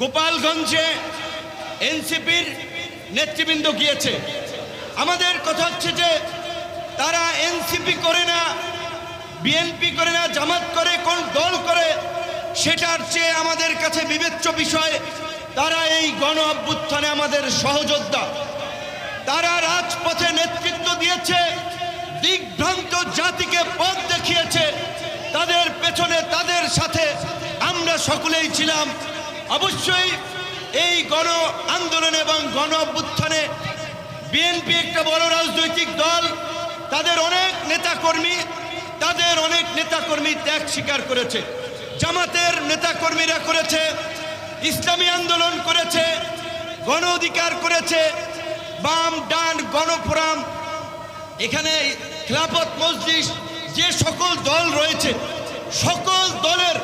গোপালগঞ্জে এনসিপির নেতৃবৃন্দ গিয়েছে। আমাদের কথা হচ্ছে যে তারা এনসিপি করে না, বিএনপি করে না, জামাত করে, কোন দল করে, সেটার চেয়ে আমাদের কাছে বিবেচ্য বিষয় তারা এই গণ অভ্যুত্থানে আমাদের সহযোদ্ধা। তারা রাজপথে নেতৃত্ব দিয়েছে, দিগ্ভ্রান্ত জাতিকে পথ দেখিয়েছে। তাদের পেছনে, তাদের সাথে আমরা সকলেই ছিলাম। অবশ্যই এই গণ আন্দোলন এবং গণ অভ্যুত্থানে বিএনপি একটা বড় রাজনৈতিক দল, তাদের অনেক নেতাকর্মী ত্যাগ স্বীকার করেছে। জামাতের নেতাকর্মীরা করেছে, ইসলামী আন্দোলন করেছে, গণ অধিকার করেছে, বাম ডান গণফোরাম, এখানে খেলাফত মজলিস, যে সকল দল রয়েছে সকল দলের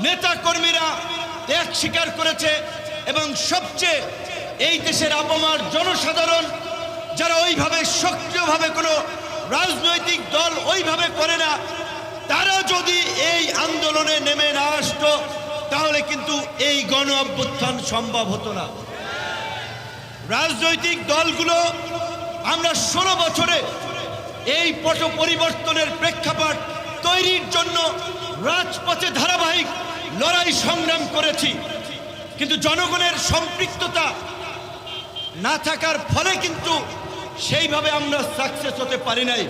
নেতাকর্মীরা ত্যাগ স্বীকার করেছে। এবং সবচেয়ে এই দেশের আপামর জনসাধারণ যারা ওইভাবে সক্রিয়ভাবে কোনো রাজনৈতিক দল ওইভাবে করে না, তারা যদি এই আন্দোলনে নেমে না আসতো তাহলে কিন্তু এই গণ অভ্যুত্থান সম্ভব হতো না। রাজনৈতিক দলগুলো আমরা 16 বছরে এই পট পরিবর্তনের প্রেক্ষাপট তৈরির জন্য রাজপথে ধারাবাহিক লড়াই সংগ্রাম করেছি, কিন্তু জনগণের সম্পৃক্ততা না থাকার ফলে কিন্তু সেইভাবে আমরা সাকসেস হতে পারি নাই।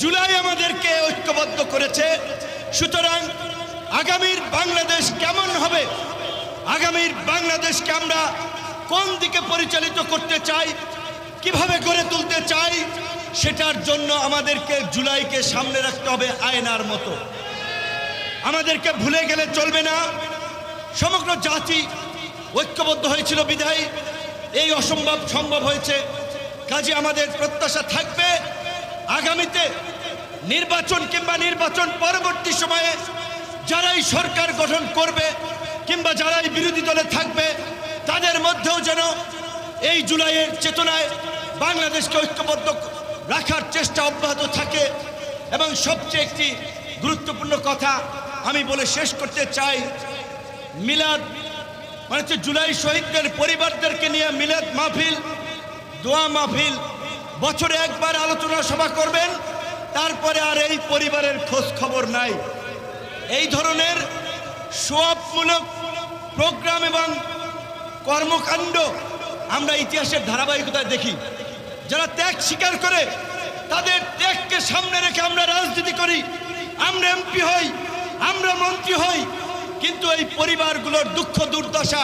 জুলাই আমাদেরকে ঐক্যবদ্ধ করেছে। সুতরাং আগামীর বাংলাদেশ কেমন হবে, আগামীর বাংলাদেশকে আমরা কোন দিকে পরিচালিত করতে চাই, কিভাবে গড়ে তুলতে চাই, সেটার জন্য আমাদেরকে জুলাইকে সামনে রাখতে হবে আয়নার মতো। আমাদেরকে ভুলে গেলে চলবে না। সমগ্র জাতি ঐক্যবদ্ধ হয়েছিল বিধায় এই অসম্ভব সম্ভব হয়েছে। কাজে আমাদের প্রত্যাশা থাকবে আগামীতে নির্বাচন কিংবা নির্বাচন পরবর্তী সময়ে যারাই সরকার গঠন করবে কিংবা যারাই বিরোধী দলে থাকবে তাদের মধ্যেও যেন এই জুলাইয়ের চেতনায় বাংলাদেশকে ঐক্যবদ্ধ রাখার চেষ্টা অব্যাহত থাকে। এবং সবচেয়ে একটি গুরুত্বপূর্ণ কথা আমি বলে শেষ করতে চাই, মিলাদ মানে হচ্ছে জুলাই শহীদদের পরিবারদেরকে নিয়ে মিলাদ মাহফিল, দোয়া মাহফিল, বছরে একবার আলোচনা সভা করবেন, তারপরে আর এই পরিবারের খোঁজ খবর নাই। এই ধরনের সোয়াবমূলক প্রোগ্রাম এবং কর্মকাণ্ড আমরা ইতিহাসের ধারাবাহিকতায় দেখি। যারা ত্যাগ স্বীকার করে তাদের ত্যাগকে সামনে রেখে আমরা রাজনীতি করি, আমরা এমপি হই, আমরা মন্ত্রী হই, কিন্তু এই পরিবারগুলোর দুঃখ দুর্দশা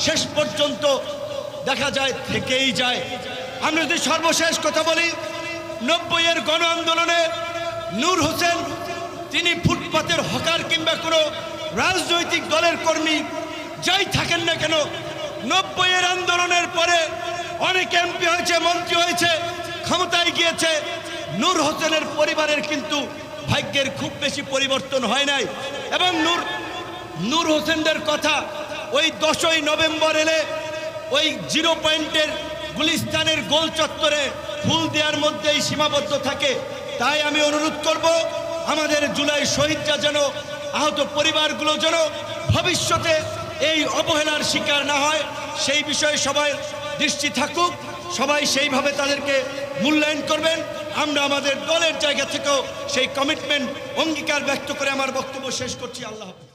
শেষ পর্যন্ত দেখা যায় থেকেই যায়। আমরা যদি সর্বশেষ কথা বলি, 90-এর গণ আন্দোলনে নূর হোসেন, তিনি ফুটপাতের হকার কিংবা কোনো রাজনৈতিক দলের কর্মী যাই থাকেন না কেন, 90-এর আন্দোলনের পরে অনেক এমপি হয়েছে, মন্ত্রী হয়েছে, ক্ষমতায় গিয়েছে। নূর হোসেনের পরিবারের কিন্তু ভাগ্যের খুব বেশি পরিবর্তন হয় নাই। এবং নূর হোসেনদের কথা ওই 10ই নভেম্বর এলে ওই 0 পয়েন্টের গুলিস্তানের গোল চত্বরে ফুল দেওয়ার মধ্যেই সীমাবদ্ধ থাকে। তাই আমি অনুরোধ করব আমাদের জুলাই শহীদরা যেন, আহত পরিবারগুলো যেন ভবিষ্যতে এই অবহেলার শিকার না হয়, সেই বিষয়ে সবাই দৃষ্টি থাকুক, সবাই সেইভাবে তাদেরকে মূল্যায়ন করবেন। আমরা আমাদের দলের জায়গা থেকেও সেই কমিটমেন্ট অঙ্গীকার ব্যক্ত করে আমার বক্তব্য শেষ করছি। আল্লাহ হাফেজ।